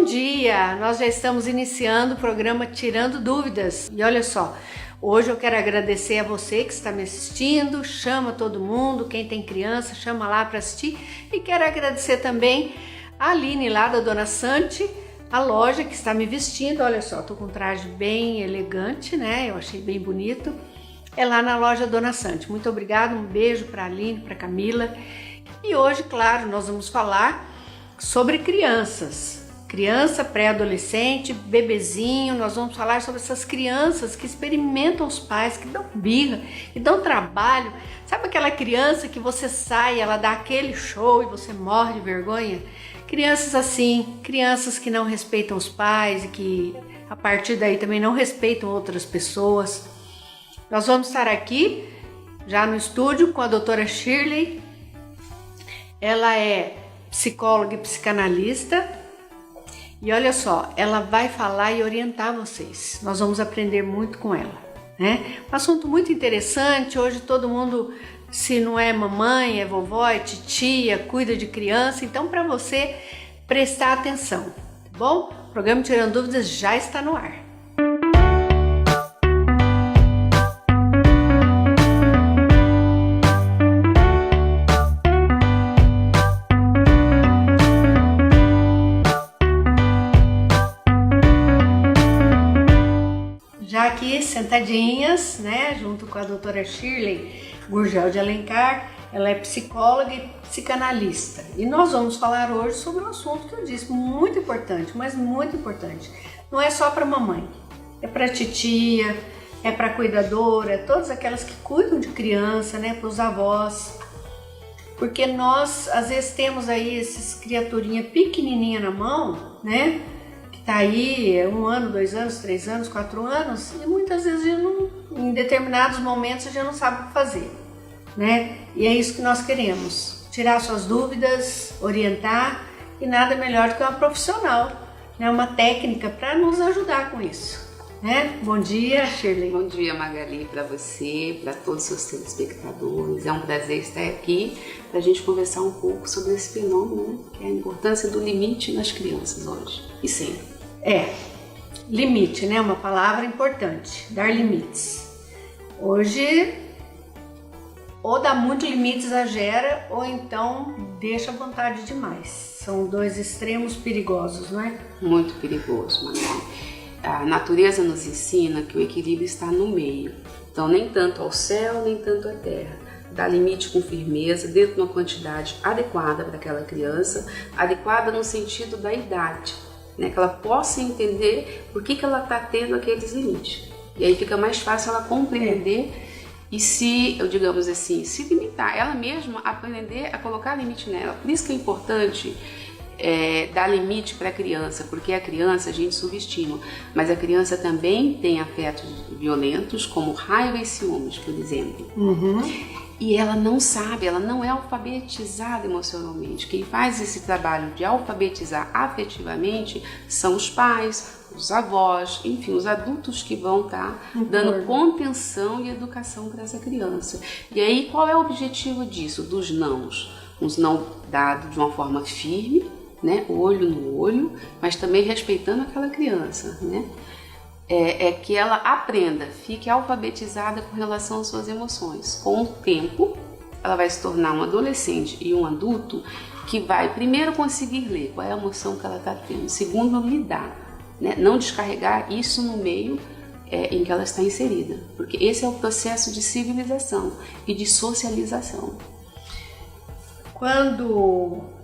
Bom dia! Nós já estamos iniciando o programa Tirando Dúvidas. E olha só, hoje eu quero agradecer a você que está me assistindo, chama todo mundo, quem tem criança, chama lá para assistir. E quero agradecer também a Aline lá da Dona Sante, a loja que está me vestindo. Olha só, tô com um traje bem elegante, né? Eu achei bem bonito. É lá na loja Dona Sante. Muito obrigada, um beijo para a Aline, para a Camila. E hoje, claro, nós vamos falar sobre crianças. Criança, pré-adolescente, bebezinho, nós vamos falar sobre essas crianças que experimentam os pais, que dão birra, que dão trabalho. Sabe aquela criança que você sai, ela dá aquele show e você morre de vergonha? Crianças assim, crianças que não respeitam os pais e que a partir daí também não respeitam outras pessoas. Nós vamos estar aqui já no estúdio com a doutora Shirley. Ela é psicóloga e psicanalista. E olha só, ela vai falar e orientar vocês. Nós vamos aprender muito com ela, né? Um assunto muito interessante. Hoje todo mundo, se não é mamãe, é vovó, é titia, cuida de criança. Então, para você prestar atenção, tá bom? O programa Tirando Dúvidas já está no ar. Já aqui sentadinhas, né, junto com a doutora Shirley Gurgel de Alencar, ela é psicóloga e psicanalista. E nós vamos falar hoje sobre um assunto que eu disse, muito importante, mas muito importante. Não é só para mamãe, é para titia, é para cuidadora, todas aquelas que cuidam de criança, né, para os avós. Porque nós, às vezes, temos aí esses criaturinha pequenininha na mão, né, tá aí 1 ano, 2 anos, 3 anos, 4 anos e muitas vezes em determinados momentos a gente não sabe o que fazer, né? E é isso que nós queremos, tirar suas dúvidas, orientar e nada melhor do que uma profissional, né? Uma técnica para nos ajudar com isso, né? Bom dia, Shirley. Bom dia, Magali, para você, para todos os seus telespectadores. É um prazer estar aqui para a gente conversar um pouco sobre esse fenômeno, né? Que é a importância do limite nas crianças hoje e sempre. Limite, né? Uma palavra importante, dar limites. Hoje, ou dá muito limite, exagera, ou então deixa à vontade demais. São dois extremos perigosos, não é? Muito perigoso, Magali. A natureza nos ensina que o equilíbrio está no meio. Então, nem tanto ao céu, nem tanto à terra. Dá limite com firmeza, dentro de uma quantidade adequada para aquela criança, adequada no sentido da idade, né? Que ela possa entender por que ela está tendo aqueles limites. E aí fica mais fácil ela compreender e digamos assim, se limitar. Ela mesma aprender a colocar limite nela. Por isso que é importante dar limite para a criança, porque a criança a gente subestima, mas a criança também tem afetos violentos, como raiva e ciúmes, por exemplo. E ela não sabe, ela não é alfabetizada emocionalmente. Quem faz esse trabalho de alfabetizar afetivamente são os pais, os avós, enfim, os adultos que vão estar dando contenção e educação para essa criança. E aí, qual é o objetivo disso? Dos nãos. Uns não dados de uma forma firme, né? Olho no olho, mas também respeitando aquela criança, né? É que ela aprenda, fique alfabetizada com relação às suas emoções. Com o tempo, ela vai se tornar um adolescente e um adulto que vai primeiro conseguir ler qual é a emoção que ela está tendo, segundo lidar, né? Não descarregar isso no meio em que ela está inserida, porque esse é o processo de civilização e de socialização. Quando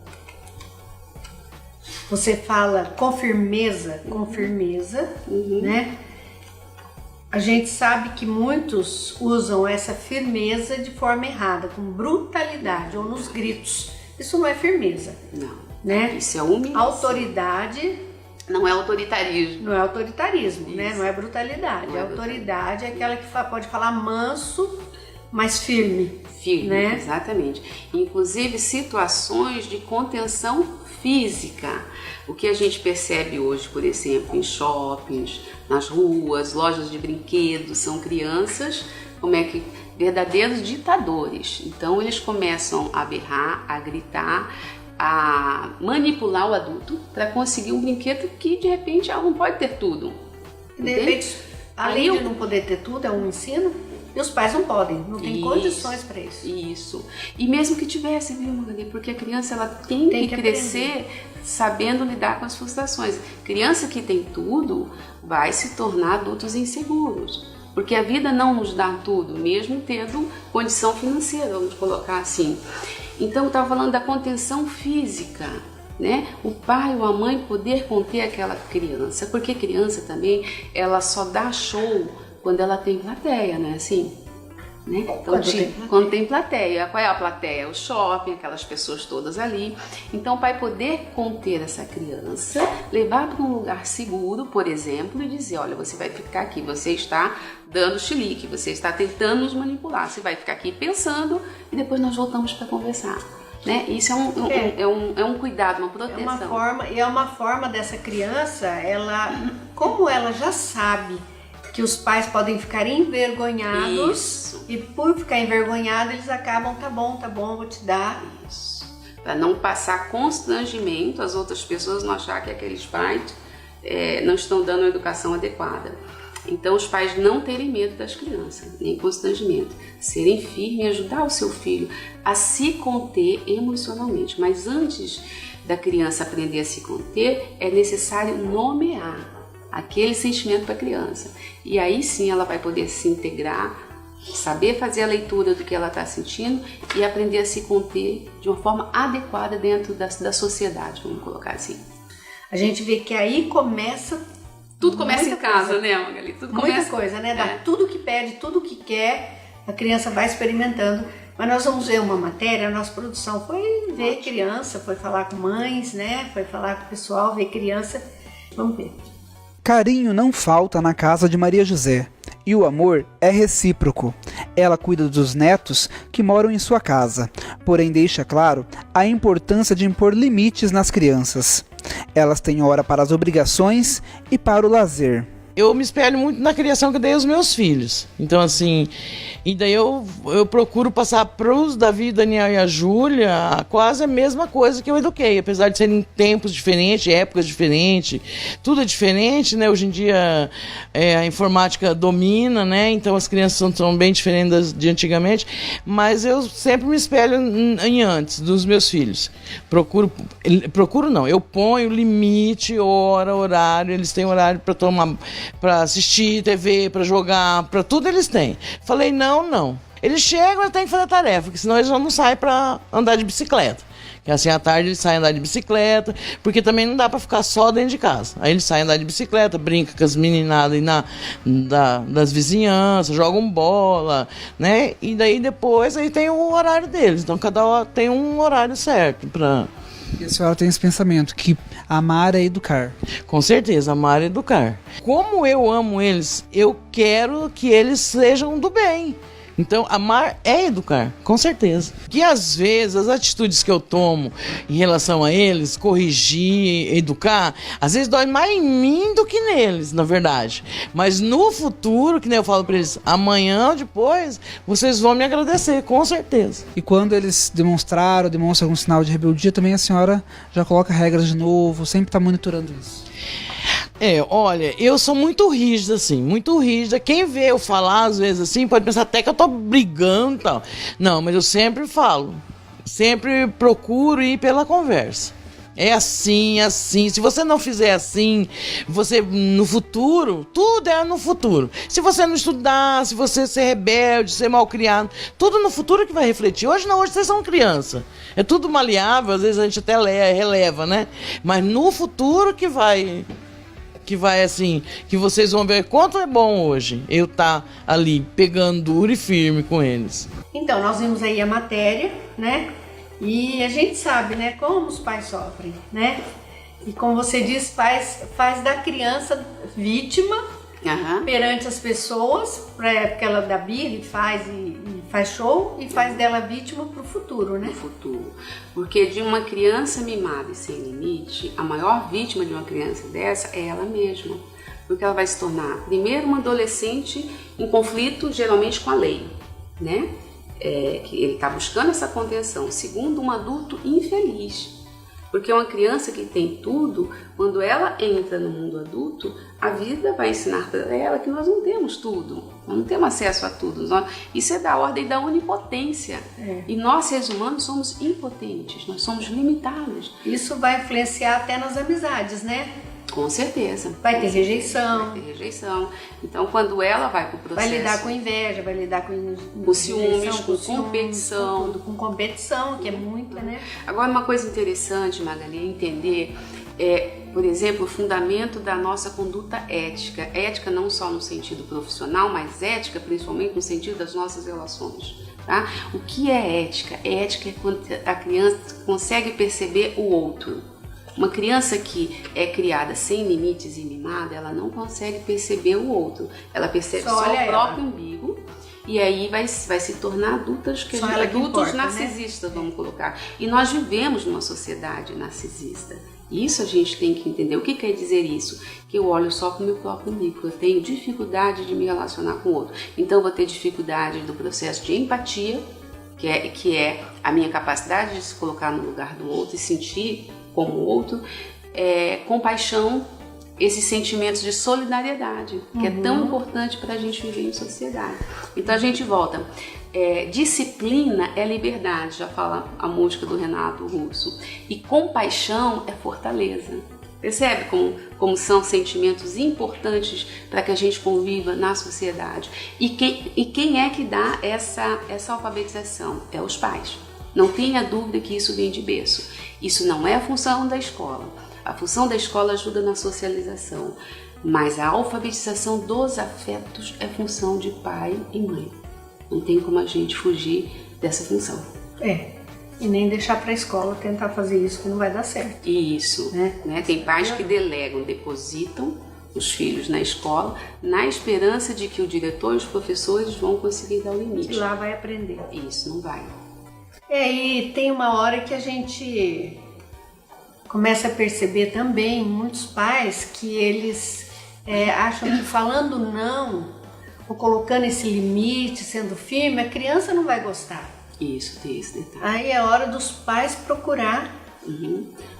você fala com firmeza, né? A gente sabe que muitos usam essa firmeza de forma errada, com brutalidade ou nos gritos. Isso não é firmeza. Não, né? Isso é humilhação. Autoridade não é autoritarismo. Não é autoritarismo, né? Isso. Não é brutalidade. Não é autoridade é aquela que pode falar manso, mas firme. Firme, né? Exatamente. Inclusive situações de contenção física. O que a gente percebe hoje, por exemplo, em shoppings, nas ruas, lojas de brinquedos, são crianças, verdadeiros ditadores. Então eles começam a berrar, a gritar, a manipular o adulto para conseguir um brinquedo que de repente ela não pode ter tudo. De repente, além de não poder ter tudo, é um ensino, e os pais não podem, não tem condições para isso. Isso. E mesmo que tivesse, viu, Magali? Porque a criança ela tem que crescer sabendo lidar com as frustrações. Criança que tem tudo vai se tornar adultos inseguros. Porque a vida não nos dá tudo, mesmo tendo condição financeira, vamos colocar assim. Então, eu estava falando da contenção física, né? O pai ou a mãe poder conter aquela criança, porque criança também, ela só dá show quando ela tem plateia, né? Assim, né? Então, quando tem plateia. Qual é a plateia? O shopping, aquelas pessoas todas ali. Então, o pai poder conter essa criança, levar para um lugar seguro, por exemplo, e dizer, olha, você vai ficar aqui, você está dando chilique, você está tentando nos manipular, você vai ficar aqui pensando e depois nós voltamos para conversar. Né? Isso é um cuidado, uma proteção. É uma forma dessa criança, como ela já sabe que os pais podem ficar envergonhados, isso. E por ficar envergonhado eles acabam, tá bom, vou te dar. Isso. Para não passar constrangimento às outras pessoas, não achar que aqueles pais não estão dando a educação adequada. Então os pais não terem medo das crianças, nem constrangimento, serem firmes e ajudar o seu filho a se conter emocionalmente. Mas antes da criança aprender a se conter, é necessário nomear aquele sentimento para a criança. E aí sim ela vai poder se integrar, saber fazer a leitura do que ela está sentindo e aprender a se conter de uma forma adequada dentro da sociedade, vamos colocar assim. A gente vê que aí tudo começa em casa, né, Magali? Muita coisa, né? Dá tudo que pede, tudo que quer, a criança vai experimentando. Mas nós vamos ver uma matéria, a nossa produção foi ver criança, foi falar com mães, né? Foi falar com o pessoal, ver criança. Vamos ver. Carinho não falta na casa de Maria José, e o amor é recíproco. Ela cuida dos netos que moram em sua casa, porém deixa claro a importância de impor limites nas crianças. Elas têm hora para as obrigações e para o lazer. Eu me espelho muito na criação que eu dei aos meus filhos. Então, assim, e daí eu procuro passar para os Davi, Daniel e a Júlia quase a mesma coisa que eu eduquei, apesar de serem tempos diferentes, épocas diferentes, tudo é diferente, né? Hoje em dia a informática domina, né? Então as crianças são bem diferentes de antigamente, mas eu sempre me espelho em antes dos meus filhos. Procuro não, eu ponho limite, hora, horário, eles têm horário para tomar, para assistir TV, para jogar, para tudo eles têm. Falei, não. Eles chegam e têm que fazer tarefa, porque senão eles já não saem para andar de bicicleta. Que assim, à tarde eles saem andar de bicicleta, porque também não dá para ficar só dentro de casa. Aí eles saem andar de bicicleta, brincam com as meninadas das vizinhanças, jogam bola, né? E daí depois aí tem o horário deles. Então cada hora tem um horário certo para... E a senhora tem esse pensamento que amar é educar. Com certeza, amar é educar. Como eu amo eles, eu quero que eles sejam do bem. Então, amar é educar, com certeza. Que às vezes as atitudes que eu tomo em relação a eles, corrigir, educar, às vezes dói mais em mim do que neles, na verdade. Mas no futuro, que nem eu falo para eles, amanhã ou depois, vocês vão me agradecer, com certeza. E quando eles demonstram algum sinal de rebeldia, também a senhora já coloca regras de novo, sempre está monitorando isso. Olha, eu sou muito rígida, assim, muito rígida. Quem vê eu falar, às vezes, assim, pode pensar até que eu tô brigando e tal. Não, mas eu sempre falo, sempre procuro ir pela conversa. É assim, assim. Se você não fizer assim, você no futuro, tudo é no futuro. Se você não estudar, se você ser rebelde, ser malcriado, tudo no futuro que vai refletir. Hoje não, hoje vocês são criança. É tudo maleável, às vezes a gente até releva, né? Mas no futuro que vai assim, que vocês vão ver quanto é bom hoje eu estar ali pegando duro e firme com eles. Então, nós vimos aí a matéria, né? E a gente sabe, né, como os pais sofrem, né? E como você diz, faz da criança vítima perante as pessoas, porque ela dá birra e faz show, e faz dela vítima pro futuro, né? Pro futuro. Porque de uma criança mimada e sem limite, a maior vítima de uma criança dessa é ela mesma. Porque ela vai se tornar, primeiro, uma adolescente em conflito, geralmente com a lei, né? Que ele está buscando essa contenção. Segundo, um adulto infeliz, Porque uma criança que tem tudo, quando ela entra no mundo adulto, a vida vai ensinar para ela que nós não temos tudo, nós não temos acesso a tudo. Isso é da ordem da onipotência. E nós, seres humanos, somos impotentes, nós somos limitados. Isso vai influenciar até nas amizades, né? Com certeza. Vai ter rejeição. Vai ter rejeição. Então, quando ela vai para o processo... Vai lidar com inveja, vai lidar com ciúmes, com competição. Com competição, que é muita, né? Agora, uma coisa interessante, Magali, é entender, por exemplo, o fundamento da nossa conduta ética. Ética não só no sentido profissional, mas ética principalmente no sentido das nossas relações. Tá? O que é ética? Ética é quando a criança consegue perceber o outro. Uma criança que é criada sem limites e mimada, ela não consegue perceber o outro. Ela percebe só o próprio umbigo e aí vai se tornar adultos narcisistas, vamos colocar. E nós vivemos numa sociedade narcisista. Isso a gente tem que entender. O que quer dizer isso? Que eu olho só para o meu próprio umbigo. Eu tenho dificuldade de me relacionar com o outro. Então eu vou ter dificuldade do processo de empatia, que é a minha capacidade de se colocar no lugar do outro e sentir como o outro, compaixão, esses sentimentos de solidariedade, que é tão importante para a gente viver em sociedade. Então a gente volta. Disciplina é liberdade, já fala a música do Renato Russo. E compaixão é fortaleza. Percebe como são sentimentos importantes para que a gente conviva na sociedade? E quem é que dá essa alfabetização? É os pais. Não tenha dúvida que isso vem de berço. Isso não é a função da escola. A função da escola ajuda na socialização, mas a alfabetização dos afetos é função de pai e mãe. Não tem como a gente fugir dessa função. E nem deixar para a escola tentar fazer isso, que não vai dar certo. Isso, né? Tem pais que delegam, depositam os filhos na escola, na esperança de que o diretor e os professores vão conseguir dar o limite. E lá vai aprender. Isso, não vai. E tem uma hora que a gente começa a perceber também, muitos pais, que eles acham que falando não, ou colocando esse limite, sendo firme, a criança não vai gostar. Isso, tem esse detalhe. Aí é hora dos pais procurar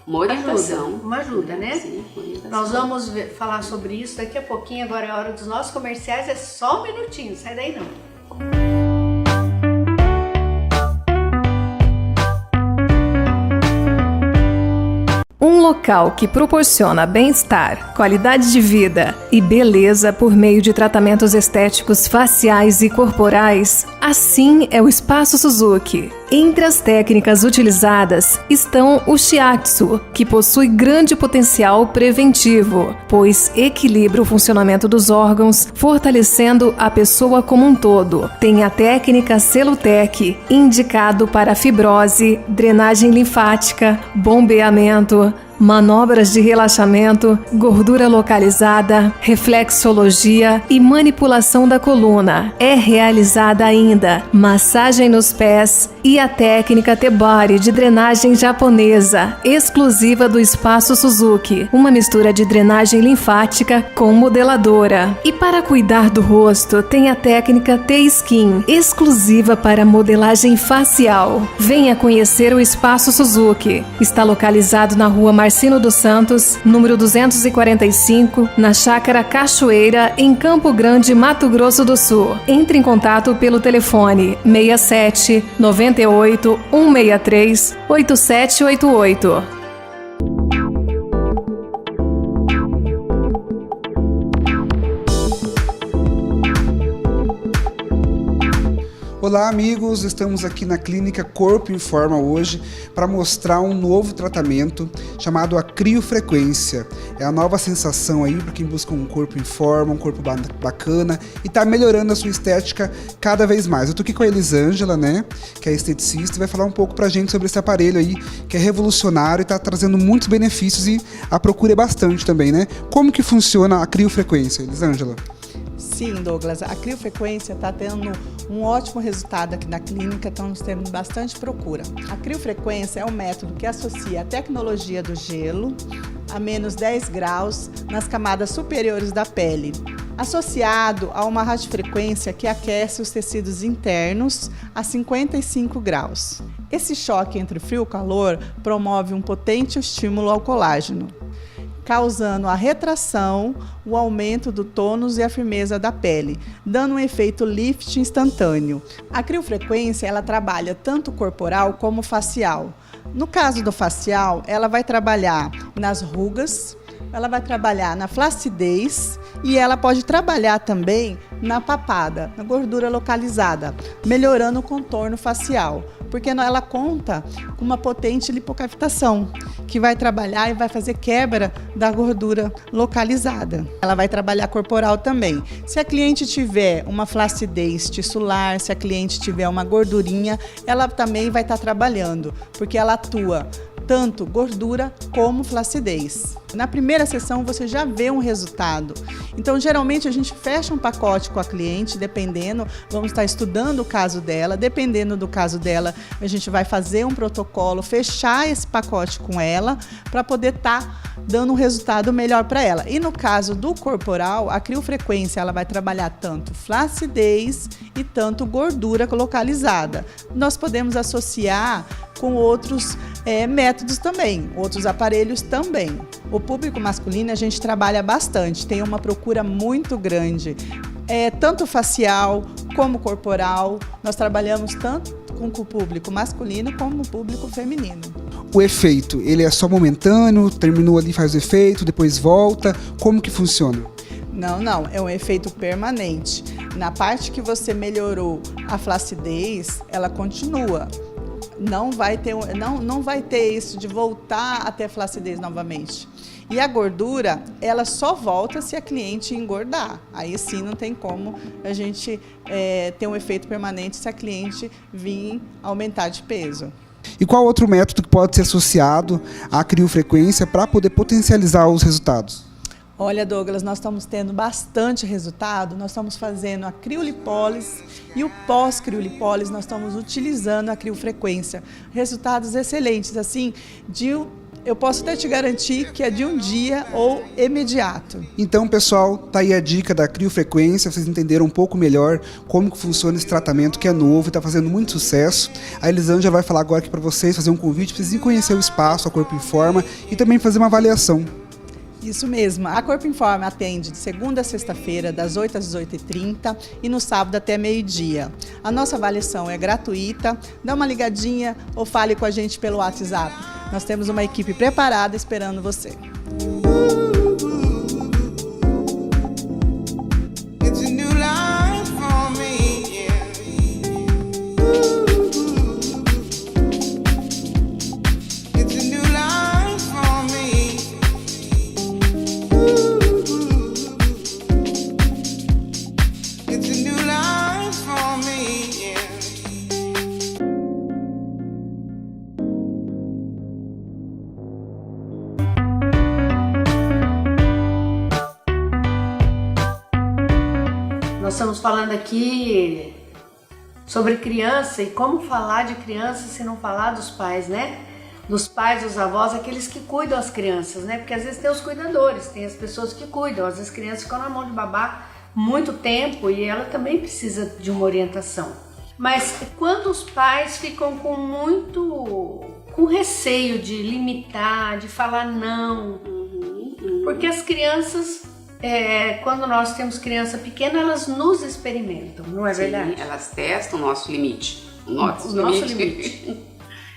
uma orientação. Uma ajuda, né? Sim, uma orientação. Nós vamos falar sobre isso daqui a pouquinho, agora é a hora dos nossos comerciais, é só um minutinho, sai daí não. Um local que proporciona bem-estar, qualidade de vida e beleza por meio de tratamentos estéticos faciais e corporais, assim é o Espaço Suzuki. Entre as técnicas utilizadas estão o Shiatsu, que possui grande potencial preventivo, pois equilibra o funcionamento dos órgãos, fortalecendo a pessoa como um todo. Tem a técnica Celutec, indicado para fibrose, drenagem linfática, bombeamento, manobras de relaxamento, gordura localizada, reflexologia e manipulação da coluna. É realizada ainda massagem nos pés e a técnica T-Body de drenagem japonesa, exclusiva do Espaço Suzuki, uma mistura de drenagem linfática com modeladora. E para cuidar do rosto, tem a técnica T-Skin, exclusiva para modelagem facial. Venha conhecer o Espaço Suzuki. Está localizado na Rua Marcino dos Santos, número 245, na Chácara Cachoeira, em Campo Grande, Mato Grosso do Sul. Entre em contato pelo telefone 67 98 163 8788. Olá amigos, estamos aqui na clínica Corpo Informa hoje para mostrar um novo tratamento chamado a criofrequência. É a nova sensação aí para quem busca um corpo em forma, um corpo bacana e está melhorando a sua estética cada vez mais. Eu tô aqui com a Elisângela, né, que é esteticista e vai falar um pouco pra gente sobre esse aparelho aí que é revolucionário e está trazendo muitos benefícios e a procura é bastante também, né? Como que funciona a criofrequência, Elisângela? Sim, Douglas, a criofrequência está tendo um ótimo resultado aqui na clínica, estamos tendo bastante procura. A criofrequência é um método que associa a tecnologia do gelo a menos 10 graus nas camadas superiores da pele, associado a uma radiofrequência que aquece os tecidos internos a 55 graus. Esse choque entre frio e calor promove um potente estímulo ao colágeno, causando a retração, o aumento do tônus e a firmeza da pele, dando um efeito lift instantâneo. A criofrequência, ela trabalha tanto corporal como facial. No caso do facial, ela vai trabalhar nas rugas, ela vai trabalhar na flacidez e ela pode trabalhar também na papada, na gordura localizada, melhorando o contorno facial, porque ela conta com uma potente lipocavitação, que vai trabalhar e vai fazer quebra da gordura localizada. Ela vai trabalhar corporal também. Se a cliente tiver uma flacidez tissular, se a cliente tiver uma gordurinha, ela também vai estar trabalhando, porque ela atua tanto gordura como flacidez. Na primeira sessão você já vê um resultado. Então, geralmente a gente fecha um pacote com a cliente, dependendo, vamos estar estudando o caso dela, dependendo do caso dela, a gente vai fazer um protocolo, fechar esse pacote com ela para poder estar dando um resultado melhor para ela. E no caso do corporal, a criofrequência ela vai trabalhar tanto flacidez e tanto gordura localizada. Nós podemos associar com outros métodos também, outros aparelhos também. O público masculino a gente trabalha bastante, tem uma procura muito grande, tanto facial como corporal. Nós trabalhamos tanto com o público masculino como o público feminino. O efeito, ele é só momentâneo, terminou ali, faz o efeito, depois volta, como que funciona? Não, é um efeito permanente. Na parte que você melhorou a flacidez, ela continua. Não vai ter isso de voltar a ter flacidez novamente. E a gordura, ela só volta se a cliente engordar. Aí sim não tem como a gente ter um efeito permanente se a cliente vir aumentar de peso. E qual outro método que pode ser associado à criofrequência para poder potencializar os resultados? Olha, Douglas, nós estamos tendo bastante resultado, nós estamos fazendo a criolipólise e o pós-criolipólise nós estamos utilizando a criofrequência. Resultados excelentes, assim, eu posso até te garantir que é de um dia ou imediato. Então, pessoal, tá aí a dica da criofrequência, vocês entenderam um pouco melhor como que funciona esse tratamento que é novo e está fazendo muito sucesso. A Elisângela vai falar agora aqui para vocês, fazer um convite para vocês irem conhecer o espaço, a Corpo Informa e também fazer uma avaliação. Isso mesmo, a Corpo Informa atende de segunda a sexta-feira, das 8 às 18h30 e no sábado até meio-dia. A nossa avaliação é gratuita, dá uma ligadinha ou fale com a gente pelo WhatsApp. Nós temos uma equipe preparada esperando você. Nós estamos falando aqui sobre criança e como falar de criança se não falar dos pais, né? Dos pais, dos avós, aqueles que cuidam das crianças, né? Porque às vezes tem os cuidadores, tem as pessoas que cuidam, às vezes as crianças ficam na mão de babá muito tempo e ela também precisa de uma orientação. Mas quando os pais ficam com receio de limitar, de falar não, porque as crianças... quando nós temos criança pequena, elas nos experimentam, não é verdade? Sim, elas testam o nosso limite. O nosso limite.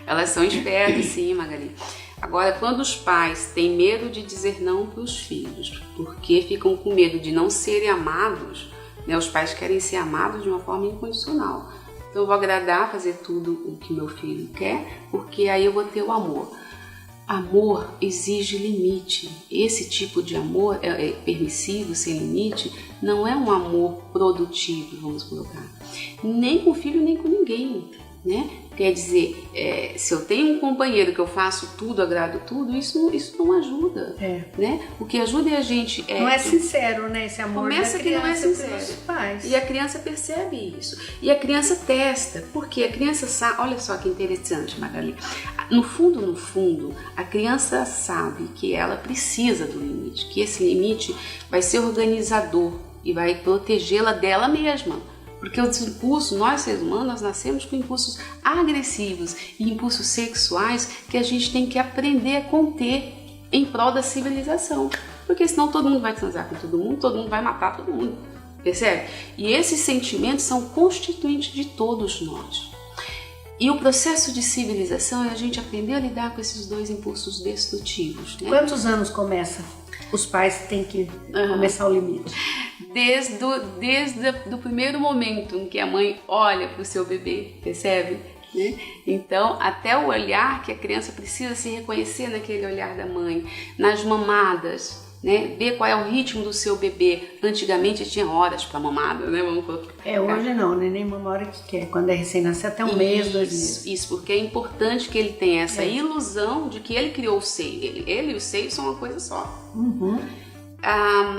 Elas são espertas, sim, Magali. Agora, quando os pais têm medo de dizer não para os filhos, porque ficam com medo de não serem amados, né? Os pais querem ser amados de uma forma incondicional. Então eu vou agradar, fazer tudo o que meu filho quer, porque aí eu vou ter o amor. Amor exige limite. Esse tipo de amor é permissivo, sem limite, não é um amor produtivo, vamos colocar. Nem com o filho, nem com ninguém, né? Quer dizer, se eu tenho um companheiro que eu faço tudo, agrado tudo, isso não ajuda, né? O que ajuda é a gente... não é sincero, né? Esse amor começa da que não é criança sincero. pelos pais. E a criança percebe isso. E a criança testa, porque a criança sabe... Olha só que interessante, Magali. No fundo, a criança sabe que ela precisa do limite, que esse limite vai ser organizador e vai protegê-la dela mesma. Porque os impulsos, nós seres humanos, nós nascemos com impulsos agressivos e impulsos sexuais que a gente tem que aprender a conter em prol da civilização. Porque senão todo mundo vai transar com todo mundo vai matar todo mundo, percebe? E esses sentimentos são constituintes de todos nós. E o processo de civilização é a gente aprender a lidar com esses dois impulsos destrutivos, né? Quantos anos começa? Os pais têm que começar o limite. Desde o primeiro momento em que a mãe olha para o seu bebê, percebe? Né? Então, até o olhar que a criança precisa se reconhecer naquele olhar da mãe, nas mamadas, né? Ver qual é o ritmo do seu bebê. Antigamente tinha horas para mamada, né? Vamos colocar. Hoje não, nem mama a hora que quer. Quando é recém-nascido, até um mês, 2 meses. Isso, porque é importante que ele tenha essa ilusão de que ele criou o seio. Ele e o seio são uma coisa só.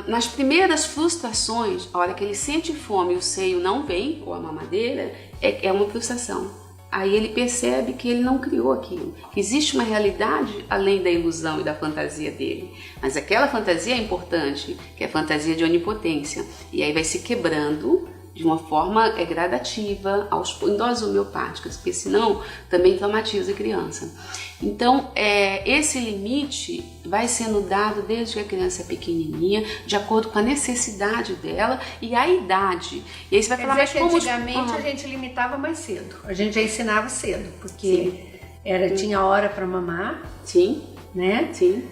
Nas primeiras frustrações, a hora que ele sente fome e o seio não vem, ou a mamadeira, é uma frustração. Aí ele percebe que ele não criou aquilo, que existe uma realidade além da ilusão e da fantasia dele. Mas aquela fantasia é importante, que é a fantasia de onipotência. E aí vai se quebrando de uma forma gradativa, em doses homeopáticas, porque senão também traumatiza a criança. Então, esse limite vai sendo dado desde que a criança é pequenininha, de acordo com a necessidade dela e a idade. E aí você vai falar, mas como antigamente a gente limitava mais cedo, a gente já ensinava cedo, porque tinha hora para mamar, sim, né? Sim.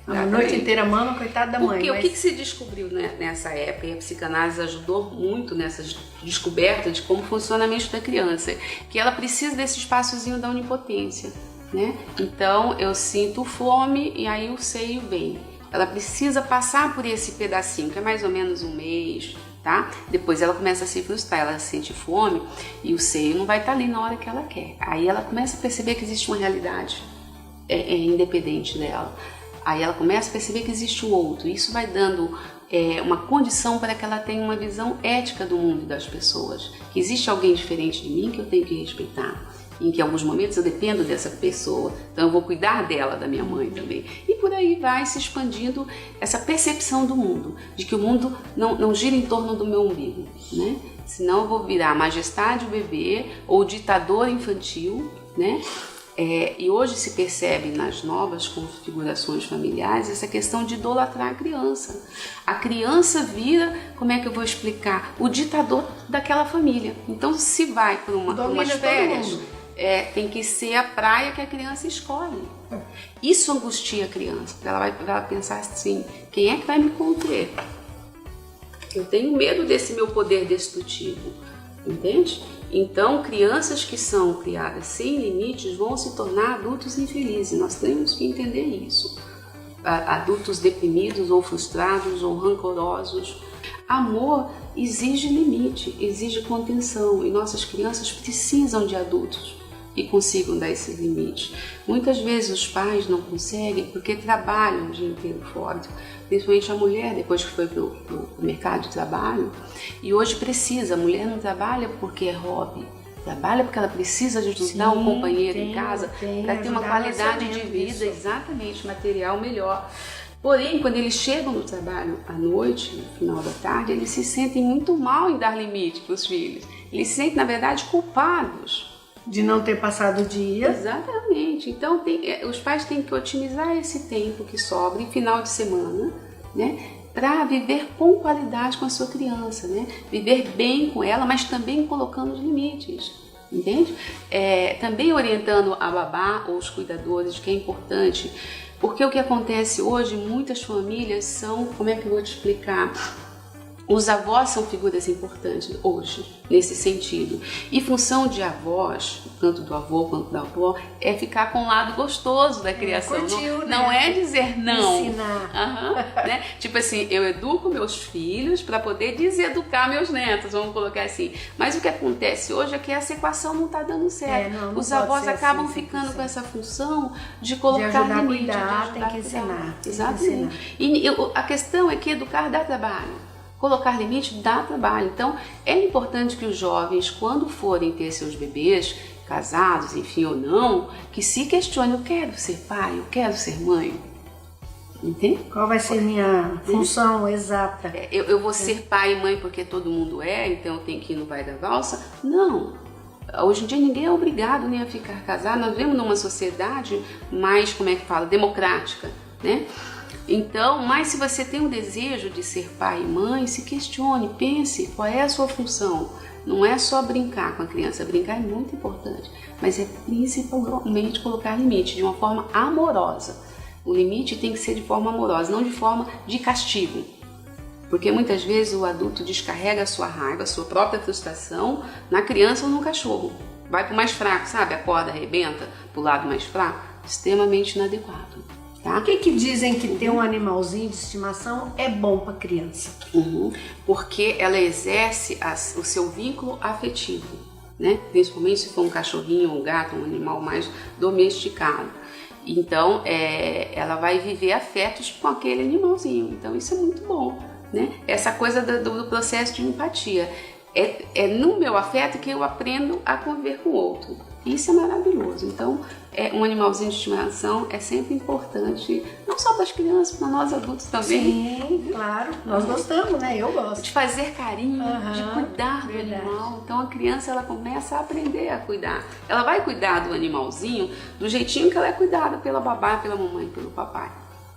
A noite inteira mama, coitada da mãe. Porque o que se descobriu nessa época, e a psicanálise ajudou muito nessa descoberta de como funciona a mente da criança, que ela precisa desse espaçozinho da onipotência, né? Então eu sinto fome e aí o seio vem. Ela precisa passar por esse pedacinho, que é mais ou menos um mês, tá? Depois ela começa a se frustrar, ela sente fome e o seio não vai estar ali na hora que ela quer. Aí ela começa a perceber que existe uma realidade independente dela. Aí ela começa a perceber que existe o outro. Isso vai dando uma condição para que ela tenha uma visão ética do mundo e das pessoas. Que existe alguém diferente de mim que eu tenho que respeitar. Em que em alguns momentos eu dependo dessa pessoa. Então eu vou cuidar dela, da minha mãe também. E por aí vai se expandindo essa percepção do mundo. De que o mundo não gira em torno do meu umbigo, né? Senão eu vou virar majestade o bebê ou ditador infantil, né? E hoje se percebe nas novas configurações familiares essa questão de idolatrar a criança. A criança vira, como é que eu vou explicar? O ditador daquela família. Então se vai para umas férias, tem que ser a praia que a criança escolhe. Isso angustia a criança, ela vai pensar assim, quem é que vai me conter? Eu tenho medo desse meu poder destrutivo, entende? Então, crianças que são criadas sem limites vão se tornar adultos infelizes. Nós temos que entender isso. Adultos deprimidos ou frustrados ou rancorosos. Amor exige limite, exige contenção. E nossas crianças precisam de adultos que consigam dar esse limite. Muitas vezes os pais não conseguem porque trabalham o dia inteiro fora. Principalmente a mulher, depois que foi para o mercado de trabalho. E hoje precisa, a mulher não trabalha porque é hobby. Trabalha porque ela precisa de ajudar um companheiro em casa para ter uma qualidade de vida, exatamente, material melhor. Porém, quando eles chegam no trabalho à noite, no final da tarde, eles se sentem muito mal em dar limite para os filhos. Eles se sentem, na verdade, culpados. De não ter passado o dia. Exatamente. Então, os pais têm que otimizar esse tempo que sobra em final de semana, né? Para viver com qualidade com a sua criança, né? Viver bem com ela, mas também colocando os limites, entende? Também orientando a babá ou os cuidadores, que é importante, porque o que acontece hoje, muitas famílias são, como é que eu vou te explicar? Os avós são figuras importantes hoje, nesse sentido. E função de avós, tanto do avô quanto da avó, é ficar com o lado gostoso da criação. Não é dizer não. Ensinar. Né? Tipo assim, eu educo meus filhos para poder deseducar meus netos, vamos colocar assim. Mas o que acontece hoje é que essa equação não está dando certo. Não os avós acabam assim, ficando com essa função de colocar de ajudar limite. A cuidar, tem que ensinar. Exatamente. E a questão é que educar dá trabalho. Colocar limite dá trabalho. Então, é importante que os jovens, quando forem ter seus bebês, casados, enfim, ou não, que se questionem, eu quero ser pai, eu quero ser mãe. Entende? Qual vai ser minha função exata? Eu vou ser pai e mãe porque todo mundo então eu tenho que ir no Vai da Valsa? Não. Hoje em dia ninguém é obrigado nem a ficar casado. Nós vivemos numa sociedade mais, democrática, né? Então, mas se você tem o desejo de ser pai e mãe, se questione, pense qual é a sua função. Não é só brincar com a criança, brincar é muito importante, mas é principalmente colocar limite de uma forma amorosa. O limite tem que ser de forma amorosa, não de forma de castigo. Porque muitas vezes o adulto descarrega a sua raiva, a sua própria frustração na criança ou no cachorro. Vai para o mais fraco, sabe? A corda arrebenta para o lado mais fraco. Extremamente inadequado. Tá? Por que dizem que ter um animalzinho de estimação é bom para criança? Porque ela exerce o seu vínculo afetivo, né? Principalmente se for um cachorrinho, um gato, um animal mais domesticado. Então, ela vai viver afetos com aquele animalzinho. Então, isso é muito bom, né? Essa coisa do processo de empatia. É no meu afeto que eu aprendo a conviver com o outro. Isso é maravilhoso. Então, um animalzinho de estimação é sempre importante, não só para as crianças, para nós adultos também. Sim, claro. Nós gostamos, né? Eu gosto. De fazer carinho, de cuidar do verdade. animal. Então, a criança ela começa a aprender a cuidar. Ela vai cuidar do animalzinho do jeitinho que ela é cuidada pela babá, pela mamãe, pelo papai.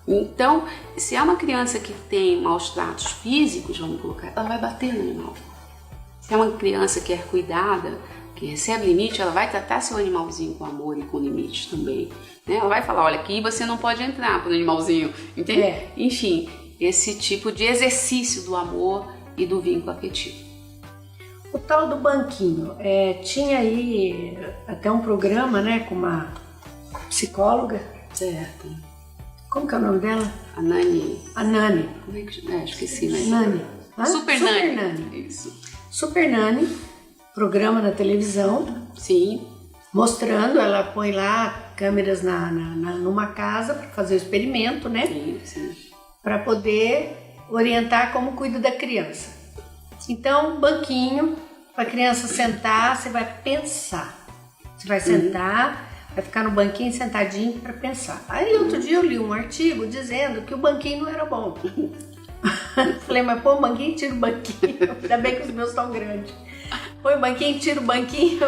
Então, se é uma criança que tem maus tratos físicos, vamos colocar, ela vai bater no animal. Se é uma criança que é cuidada, que recebe limite, ela vai tratar seu animalzinho com amor e com limites também, né? Ela vai falar, olha, aqui você não pode entrar pro animalzinho, entende? Enfim, esse tipo de exercício do amor e do vínculo afetivo. O tal do banquinho, tinha aí até um programa, né, com uma psicóloga. Certo. Como que é o nome dela? A Nani. A Nani. Como é que esqueci, né? Nani. Super Nani. Isso. Super Nani, programa na televisão. Sim. Mostrando, ela põe lá câmeras numa casa para fazer o experimento, né? Sim. Para poder orientar como cuida da criança. Então, banquinho, para a criança sentar, você vai pensar. Você vai sentar, vai ficar no banquinho sentadinho para pensar. Aí outro dia eu li um artigo dizendo que o banquinho não era bom. Falei, mas põe o banquinho, tira o banquinho. Ainda bem que os meus estão grandes. Põe o banquinho, tira o banquinho.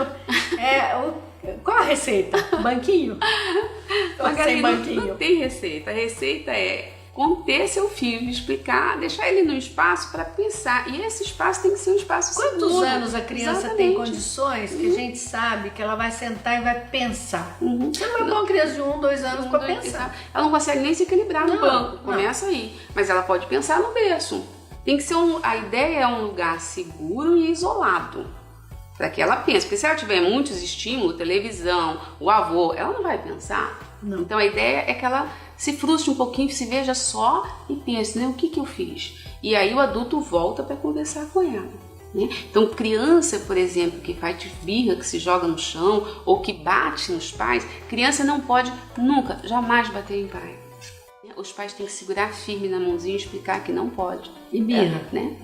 Qual a receita? Banquinho? Sem banquinho? Não tem receita. A receita é conter seu filho, explicar, deixar ele no espaço para pensar. E esse espaço tem que ser um espaço seguro. Quantos anos a criança Exatamente. tem condições que a gente sabe que ela vai sentar e vai pensar? Você não vai pôr uma criança de 1, 2 anos para pensar. Ela não consegue nem se equilibrar no banco. Começa aí. Mas ela pode pensar no berço. Tem que ser a ideia é um lugar seguro e isolado. Para que ela pense. Porque se ela tiver muitos estímulos, televisão, o avô, ela não vai pensar. Não. Então a ideia é que ela se frustre um pouquinho, se veja só e pense, né? O que eu fiz? E aí o adulto volta para conversar com ela. Né? Então criança, por exemplo, que faz birra, que se joga no chão ou que bate nos pais, criança não pode nunca, jamais bater em pai. Os pais têm que segurar firme na mãozinha e explicar que não pode. E birra? Né?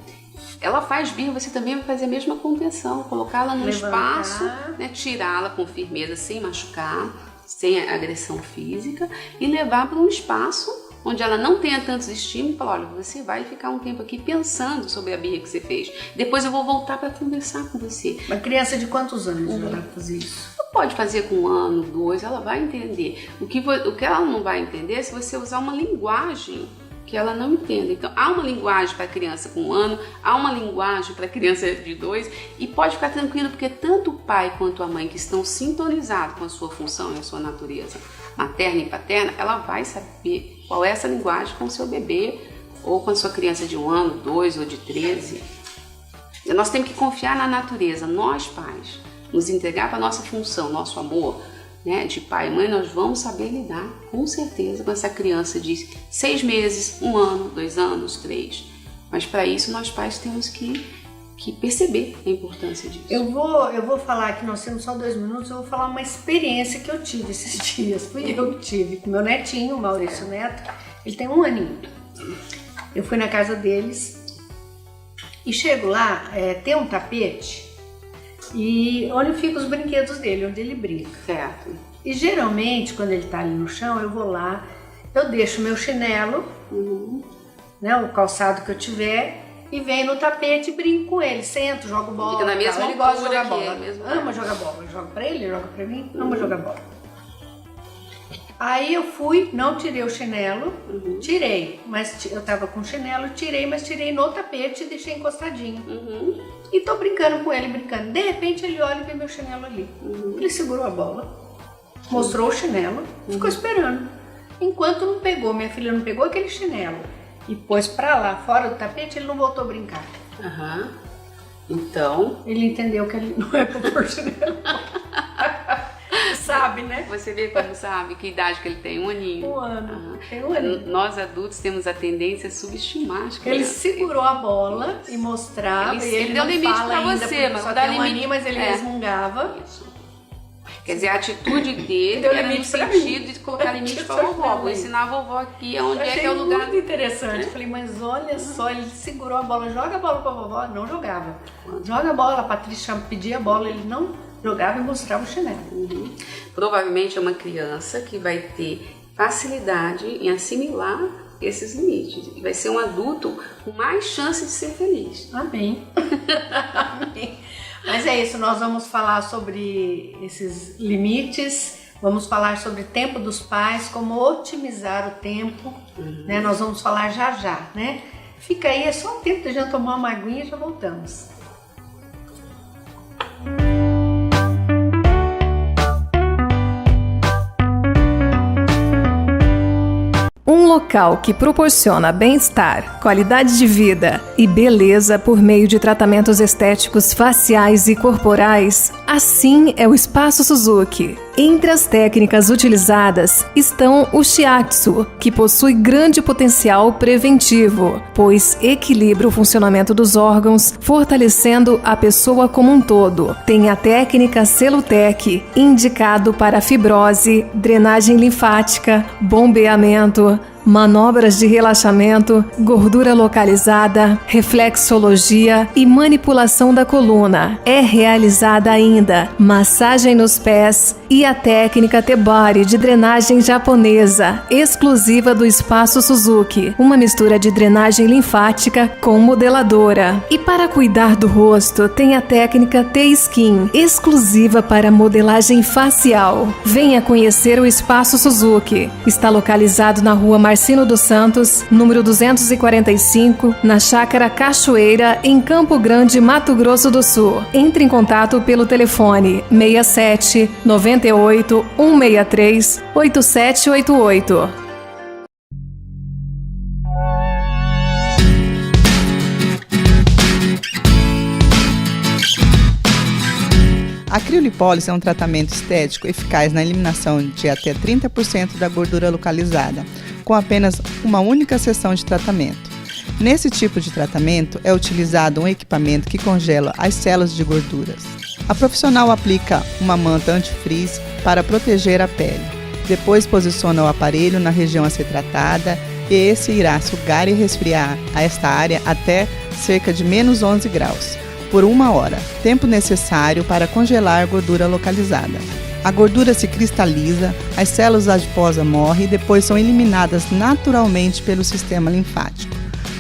Ela faz birra, você também vai fazer a mesma contenção, colocá-la no espaço, né? Tirá-la com firmeza, sem machucar, sem agressão física e levar para um espaço onde ela não tenha tantos estímulos e falar, olha, você vai ficar um tempo aqui pensando sobre a birra que você fez. Depois eu vou voltar para conversar com você. Uma criança de quantos anos ela vai fazer isso? Pode fazer com 1 ano, 2, ela vai entender. O que ela não vai entender é se você usar uma linguagem que ela não entenda. Então, há uma linguagem para criança com 1 ano, há uma linguagem para criança de 2 e pode ficar tranquilo porque tanto o pai quanto a mãe que estão sintonizados com a sua função e a sua natureza materna e paterna, ela vai saber qual é essa linguagem com o seu bebê ou com a sua criança de 1 ano, 2 ou de 13. Nós temos que confiar na natureza, nós pais, nos entregar para a nossa função, nosso amor, né, de pai e mãe, nós vamos saber lidar com certeza com essa criança de 6 meses, 1 ano, 2 anos, 3. Mas para isso nós pais temos que perceber a importância disso. Eu vou falar aqui, nós temos só 2 minutos, eu vou falar uma experiência que eu tive esses dias. Fui eu que tive com meu netinho, o Maurício Neto, ele tem 1 aninho. Eu fui na casa deles e chego lá, tem um tapete e onde ficam os brinquedos dele, onde ele brinca. Certo. E geralmente, quando ele tá ali no chão, eu vou lá eu deixo meu chinelo, né, o calçado que eu tiver, e venho no tapete e brinco com ele. Sento, jogo bola. Fica na mesma ele gosta de jogar altura bola. aqui, mesmo Ama jogar bola. Eu jogo pra ele joga pra mim. Ama jogar bola. Aí eu fui, não tirei o chinelo, tirei, mas eu tava com o chinelo, mas tirei no tapete e deixei encostadinho. E tô brincando com ele, brincando. De repente ele olha e vê meu chinelo ali. Ele segurou a bola, mostrou o chinelo, ficou esperando. Enquanto não pegou, minha filha não pegou aquele chinelo e pôs pra lá, fora do tapete, ele não voltou a brincar. Então, Ele entendeu que ele não é pra pôr chinelo. Sabe, né? você vê como sabe que idade que ele tem, 1 aninho. 1 ano. Tem 1 aninho. Nós adultos temos a tendência a subestimar as Ele crianças. segurou a bola e mostrava. Ele- e ele deu não limite fala pra ainda, você, porque mas só dá tem 1 limite- aninho, mas ele resmungava. Isso. Quer dizer, a atitude dele Deu era no limite pra sentido mim. de colocar limite pra vovó. Vou ensinar a vovó aqui onde é que é o lugar. Muito interessante. Falei, mas olha só, ele segurou a bola, joga a bola pra vovó. Não jogava. Joga a bola, a Patrícia pedia a bola, ele não jogava e mostrava o chinelo. Provavelmente é uma criança que vai ter facilidade em assimilar esses limites. E vai ser um adulto com mais chance de ser feliz. Amém. Amém. Mas é isso, nós vamos falar sobre esses limites, vamos falar sobre o tempo dos pais, como otimizar o tempo, né? Nós vamos falar já, né? Fica aí, é só um tempo de a gente tomar uma aguinha e já voltamos. Um local que proporciona bem-estar, qualidade de vida e beleza por meio de tratamentos estéticos faciais e corporais, assim é o Espaço Suzuki. Entre as técnicas utilizadas estão o Shiatsu, que possui grande potencial preventivo, pois equilibra o funcionamento dos órgãos, fortalecendo a pessoa como um todo. Tem a técnica Celutec, indicado para fibrose, drenagem linfática, bombeamento, manobras de relaxamento, gordura localizada, reflexologia e manipulação da coluna. É realizada ainda massagem nos pés e a técnica T-Body de drenagem japonesa, exclusiva do Espaço Suzuki, uma mistura de drenagem linfática com modeladora. E para cuidar do rosto, tem a técnica T-Skin, exclusiva para modelagem facial. Venha conhecer o Espaço Suzuki. Está localizado na Rua Marcino dos Santos, número 245, na Chácara Cachoeira, em Campo Grande, Mato Grosso do Sul. Entre em contato pelo telefone 67 98 163 8788. A criolipólise é um tratamento estético eficaz na eliminação de até 30% da gordura localizada, com apenas uma única sessão de tratamento. Nesse tipo de tratamento, é utilizado um equipamento que congela as células de gorduras. A profissional aplica uma manta antifreeze para proteger a pele. Depois posiciona o aparelho na região a ser tratada e esse irá sugar e resfriar esta área até cerca de menos 11 graus. Por 1 hora, tempo necessário para congelar a gordura localizada. A gordura se cristaliza, as células adiposas morrem e depois são eliminadas naturalmente pelo sistema linfático.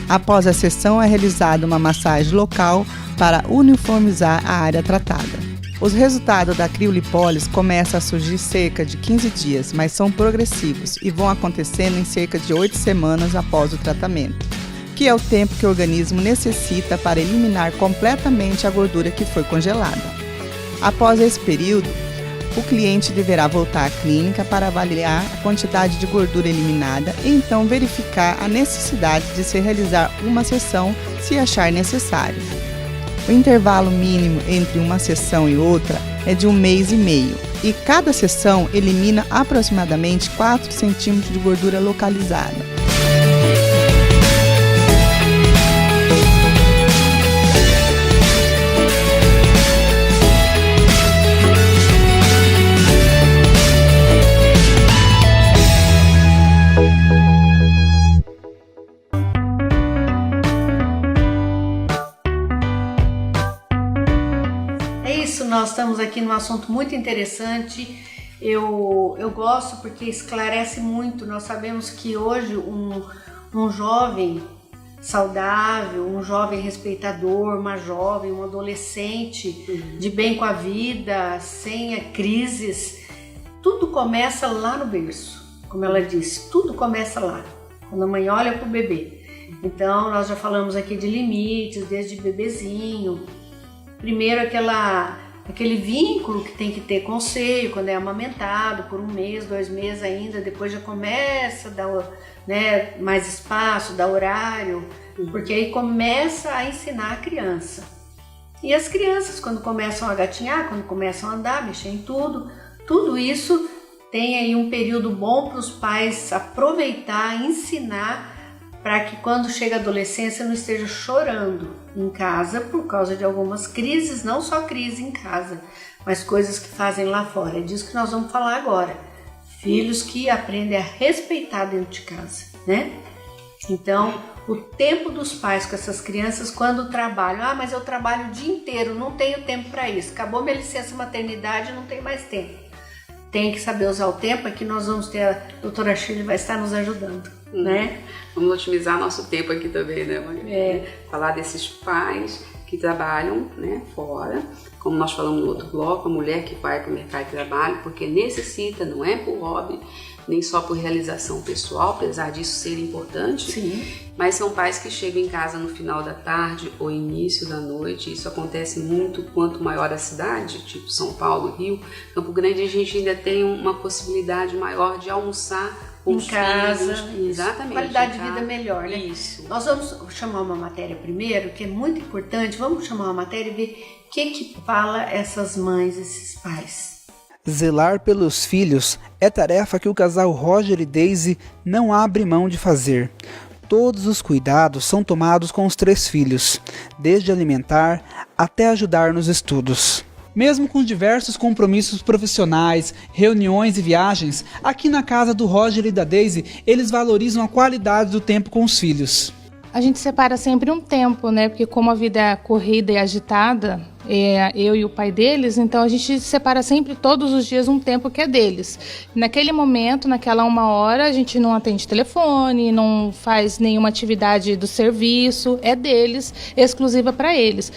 Após a sessão é realizada uma massagem local para uniformizar a área tratada. Os resultados da criolipólise começam a surgir cerca de 15 dias, mas são progressivos e vão acontecendo em cerca de 8 semanas após o tratamento, que é o tempo que o organismo necessita para eliminar completamente a gordura que foi congelada. Após esse período, o cliente deverá voltar à clínica para avaliar a quantidade de gordura eliminada e então verificar a necessidade de se realizar uma sessão se achar necessário. O intervalo mínimo entre uma sessão e outra é de 1 mês e meio e cada sessão elimina aproximadamente 4 centímetros de gordura localizada. Nós estamos aqui num assunto muito interessante, Eu gosto porque esclarece muito. Nós sabemos que hoje um jovem saudável, um jovem respeitador, uma jovem, um adolescente de bem com a vida, sem crises, tudo começa lá no berço, como ela disse, tudo começa lá, quando a mãe olha para o bebê. Então nós já falamos aqui de limites, desde bebezinho, primeiro aquele vínculo que tem que ter com o seio, quando é amamentado por 1 mês, 2 meses ainda, depois já começa a dar, né, mais espaço, dar horário, porque aí começa a ensinar a criança. E as crianças, quando começam a gatinhar, quando começam a andar, mexer em tudo isso tem aí um período bom para os pais aproveitar, ensinar, para que quando chega a adolescência não esteja chorando em casa por causa de algumas crises, não só crise em casa, mas coisas que fazem lá fora. É disso que nós vamos falar agora. Filhos que aprendem a respeitar dentro de casa, né? Então, o tempo dos pais com essas crianças quando trabalham. Mas eu trabalho o dia inteiro, não tenho tempo para isso. Acabou minha licença maternidade, não tenho mais tempo. Tem que saber usar o tempo. Aqui nós vamos ter a doutora Shirley vai estar nos ajudando, né? Vamos otimizar nosso tempo aqui também, né, Maria? Falar desses pais que trabalham, né, fora, como nós falamos no outro bloco, a mulher que vai para o mercado de trabalho, porque necessita, não é por hobby, nem só por realização pessoal, apesar disso ser importante. Sim. Mas são pais que chegam em casa no final da tarde ou início da noite. Isso acontece muito quanto maior a cidade, tipo São Paulo, Rio, Campo Grande, a gente ainda tem uma possibilidade maior de almoçar em casa, exatamente, qualidade de vida melhor, né? Isso. Nós vamos chamar uma matéria primeiro, que é muito importante. Vamos chamar uma matéria e ver o que fala essas mães, esses pais. Zelar pelos filhos é tarefa que o casal Roger e Daisy não abre mão de fazer. Todos os cuidados são tomados com os 3 filhos, desde alimentar até ajudar nos estudos. Mesmo com diversos compromissos profissionais, reuniões e viagens, aqui na casa do Roger e da Daisy, eles valorizam a qualidade do tempo com os filhos. A gente separa sempre um tempo, né? Porque como a vida é corrida e agitada, eu e o pai deles, então a gente separa sempre todos os dias um tempo que é deles. Naquele momento, naquela 1 hora, a gente não atende telefone, não faz nenhuma atividade do serviço, é deles, exclusiva para eles.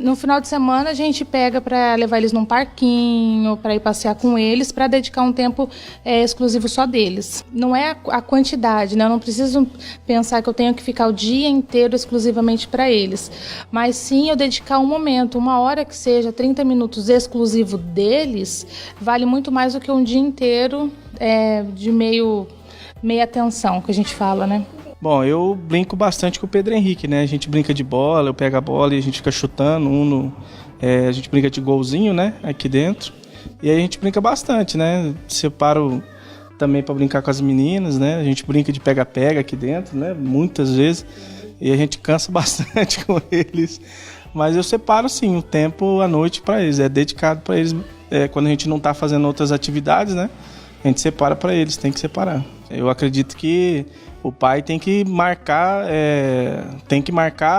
No final de semana a gente pega para levar eles num parquinho, para ir passear com eles, para dedicar um tempo exclusivo só deles. Não é a quantidade, né? Eu não preciso pensar que eu tenho que ficar o dia inteiro exclusivamente para eles, mas sim eu dedicar um momento, 1 hora que seja, 30 minutos exclusivo deles, vale muito mais do que um dia inteiro de meia atenção, que a gente fala, né? Bom, eu brinco bastante com o Pedro Henrique, né? A gente brinca de bola, eu pego a bola e a gente fica chutando, a gente brinca de golzinho, né? Aqui dentro. E aí a gente brinca bastante, né? Separo também para brincar com as meninas, né? A gente brinca de pega-pega aqui dentro, né? Muitas vezes. E a gente cansa bastante com eles. Mas eu separo, sim, o tempo à noite para eles. É dedicado para eles. Quando a gente não está fazendo outras atividades, né? A gente separa para eles, tem que separar. Eu acredito que o pai tem que marcar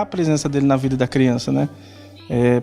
a presença dele na vida da criança, né?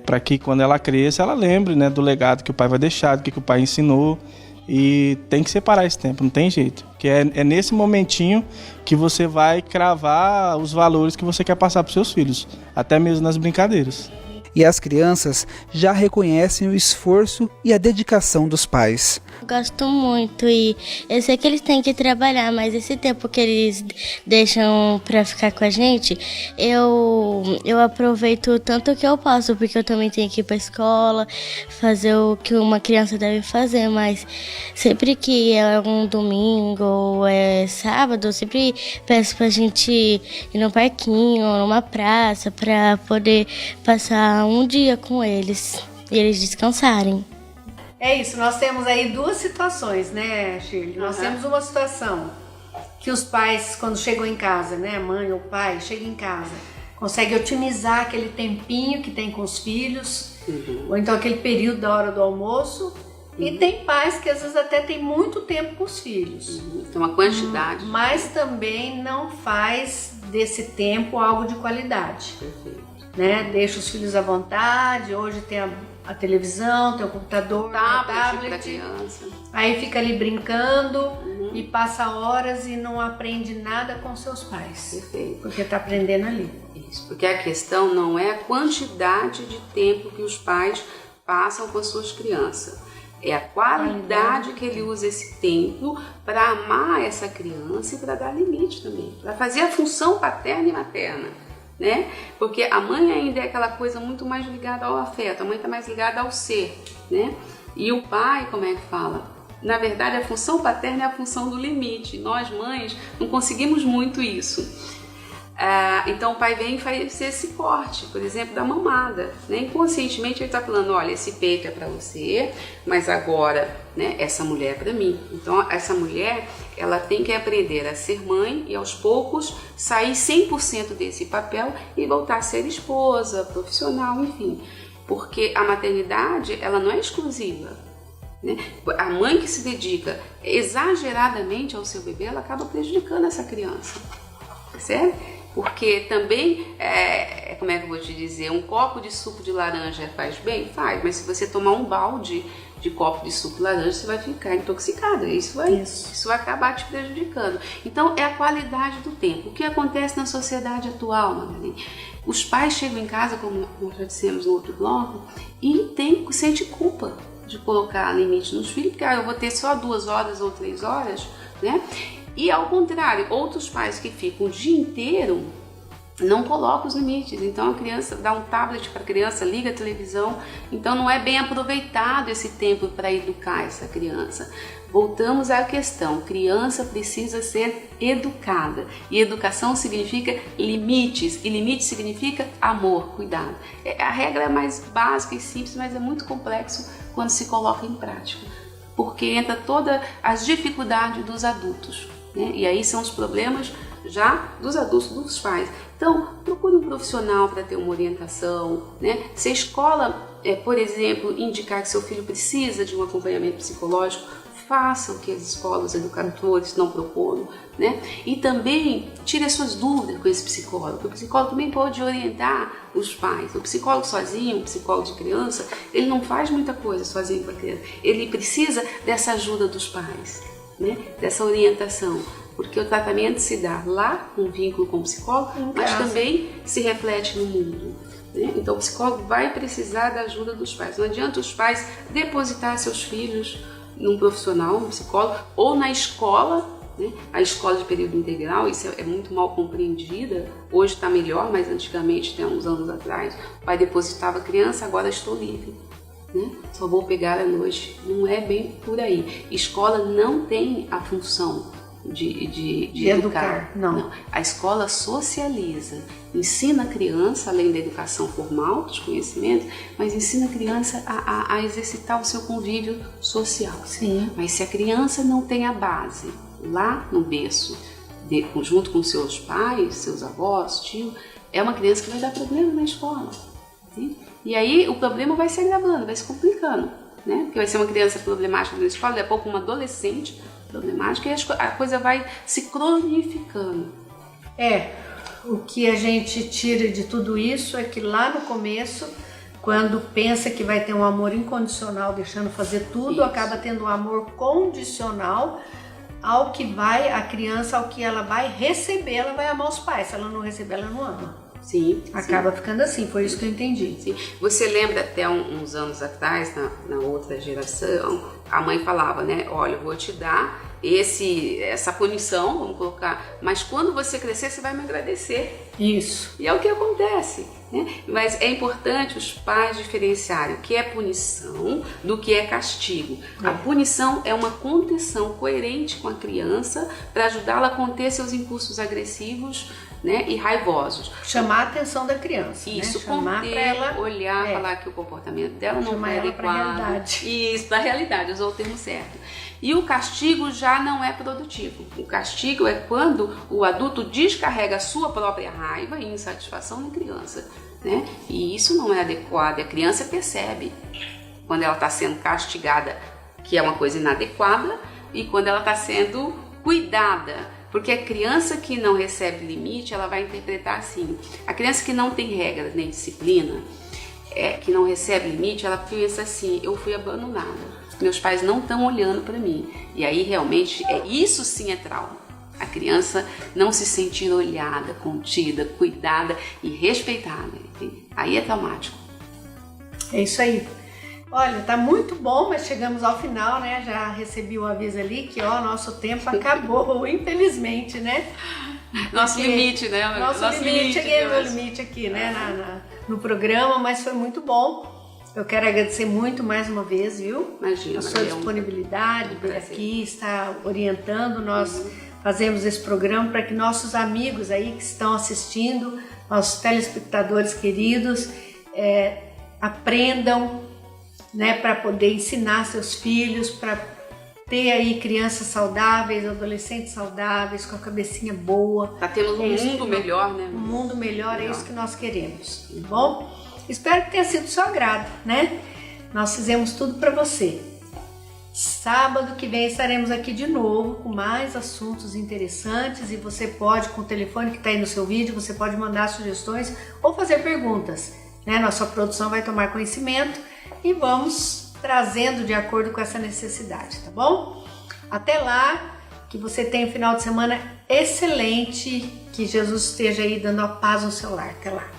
Para que quando ela cresça, ela lembre, né, do legado que o pai vai deixar, do que o pai ensinou. E tem que separar esse tempo, não tem jeito. Porque é nesse momentinho que você vai cravar os valores que você quer passar para os seus filhos, até mesmo nas brincadeiras. E as crianças já reconhecem o esforço e a dedicação dos pais. Gosto muito e eu sei que eles têm que trabalhar, mas esse tempo que eles deixam pra ficar com a gente, eu aproveito tanto que eu posso, porque eu também tenho que ir pra escola, fazer o que uma criança deve fazer, mas sempre que é um domingo ou é sábado, eu sempre peço pra gente ir no parquinho, numa praça, pra poder passar um dia com eles e eles descansarem. É isso, nós temos aí 2 situações, né, Shirley? Nós temos uma situação que os pais, quando chegam em casa, né, a mãe ou o pai, chega em casa, consegue otimizar aquele tempinho que tem com os filhos, ou então aquele período da hora do almoço, e tem pais que às vezes até tem muito tempo com os filhos. Tem uma quantidade. Mas também não faz desse tempo algo de qualidade. Perfeito. Né? Deixa os filhos à vontade, hoje tem a televisão, tem o computador, tablet tablet. para criança. Aí fica ali brincando e passa horas e não aprende nada com seus pais. Perfeito. Porque está aprendendo ali. Isso, porque a questão não é a quantidade de tempo que os pais passam com as suas crianças. É a qualidade que ele usa esse tempo para amar essa criança e para dar limite também. Para fazer a função paterna e materna. Né? Porque a mãe ainda é aquela coisa muito mais ligada ao afeto. A mãe está mais ligada ao ser. Né? E o pai, como é que fala? Na verdade, a função paterna é a função do limite. Nós, mães, não conseguimos muito isso. Então o pai vem e faz esse corte, por exemplo, da mamada. Né? Inconscientemente ele está falando, olha, esse peito é para você, mas agora, né, essa mulher é para mim. Então essa mulher, ela tem que aprender a ser mãe e aos poucos sair 100% desse papel e voltar a ser esposa, profissional, enfim. Porque a maternidade, ela não é exclusiva. Né? A mãe que se dedica exageradamente ao seu bebê, ela acaba prejudicando essa criança, certo? Porque também, como é que eu vou te dizer, um copo de suco de laranja faz bem? Faz, mas se você tomar um balde de copo de suco de laranja, você vai ficar intoxicada, isso vai acabar te prejudicando. Então é a qualidade do tempo. O que acontece na sociedade atual, Magali? Os pais chegam em casa, como nós já dissemos no outro bloco, e sente culpa de colocar limite nos filhos, porque eu vou ter só 2 horas ou 3 horas, né? E ao contrário, outros pais que ficam o dia inteiro não colocam os limites. Então a criança dá um tablet para a criança, liga a televisão, então não é bem aproveitado esse tempo para educar essa criança. Voltamos à questão, criança precisa ser educada e educação significa limites e limite significa amor, cuidado. A regra é mais básica e simples, mas é muito complexo quando se coloca em prática, porque entra todas as dificuldades dos adultos, né? E aí são os problemas já dos adultos, dos pais. Então, procure um profissional para ter uma orientação, né? Se a escola, por exemplo, indicar que seu filho precisa de um acompanhamento psicológico, faça o que as escolas, os educadores estão propondo, né? E também tire as suas dúvidas com esse psicólogo. O psicólogo também pode orientar os pais. O psicólogo sozinho, o psicólogo de criança, ele não faz muita coisa sozinho com a criança. Ele precisa dessa ajuda dos pais, né? Dessa orientação. Porque o tratamento se dá lá, um vínculo com o psicólogo, mas também se reflete no mundo. Né? Então o psicólogo vai precisar da ajuda dos pais. Não adianta os pais depositar seus filhos num profissional, um psicólogo, ou na escola, né? A escola de período integral, isso é muito mal compreendida. Hoje está melhor, mas antigamente, até uns anos atrás, o pai depositava a criança, agora estou livre. Né? Só vou pegar à noite. Não é bem por aí. Escola não tem a função de educar. Não. A escola socializa, ensina a criança, além da educação formal, dos conhecimentos, mas ensina a criança a exercitar o seu convívio social. Sim. Mas se a criança não tem a base lá no berço, junto com seus pais, seus avós, tio, é uma criança que vai dar problema na escola. Sim? E aí o problema vai se agravando, vai se complicando, né? Porque vai ser uma criança problemática na escola, daqui a pouco uma adolescente problemática, e a coisa vai se cronificando. O que a gente tira de tudo isso é que lá no começo, quando pensa que vai ter um amor incondicional, deixando fazer tudo, acaba tendo um amor condicional ao que vai, a criança, ao que ela vai receber, ela vai amar os pais. Se ela não receber, ela não ama. Sim. Acaba ficando assim, foi isso que eu entendi. Sim. Você lembra até uns anos atrás, na outra geração, a mãe falava, né? Olha, eu vou te dar essa punição, vamos colocar, mas quando você crescer, você vai me agradecer. Isso. E é o que acontece, né? Mas é importante os pais diferenciarem o que é punição do que é castigo. A punição é uma contenção coerente com a criança para ajudá-la a conter seus impulsos agressivos, né, e raivosos. Chamar a atenção da criança. Isso, né? Chamar conter, pra ela, olhar, falar que o comportamento dela não foi adequado. Pra realidade. Isso, para a realidade, usou o termo certo. E o castigo já não é produtivo. O castigo é quando o adulto descarrega a sua própria raiva e insatisfação na criança, né? E isso não é adequado. A criança percebe quando ela está sendo castigada, que é uma coisa inadequada, e quando ela está sendo cuidada. Porque a criança que não recebe limite, ela vai interpretar assim. A criança que não tem regras nem disciplina, que não recebe limite, ela pensa assim, eu fui abandonada. Meus pais não estão olhando para mim. E aí realmente isso sim é trauma. A criança não se sentir olhada, contida, cuidada e respeitada. Aí é traumático. É isso aí. Olha, tá muito bom, mas chegamos ao final, né? Já recebi o aviso ali que nosso tempo acabou, infelizmente, né? Nosso limite, né? Nosso limite, cheguei no meu limite aqui, né? No programa, mas foi muito bom. Eu quero agradecer muito mais uma vez, viu? Imagina, a sua disponibilidade por aqui, estar orientando. Nós fazemos esse programa para que nossos amigos aí que estão assistindo, nossos telespectadores queridos, aprendam, né? Para poder ensinar seus filhos, para ter aí crianças saudáveis, adolescentes saudáveis, com a cabecinha boa. Para termos um mundo melhor, né? Um mundo melhor, é isso que nós queremos, tá bom? Espero que tenha sido do seu agrado, né? Nós fizemos tudo para você. Sábado que vem estaremos aqui de novo com mais assuntos interessantes e você pode, com o telefone que está aí no seu vídeo, você pode mandar sugestões ou fazer perguntas, né? Nossa produção vai tomar conhecimento e vamos trazendo de acordo com essa necessidade, tá bom? Até lá, que você tenha um final de semana excelente, que Jesus esteja aí dando a paz no seu lar. Até lá.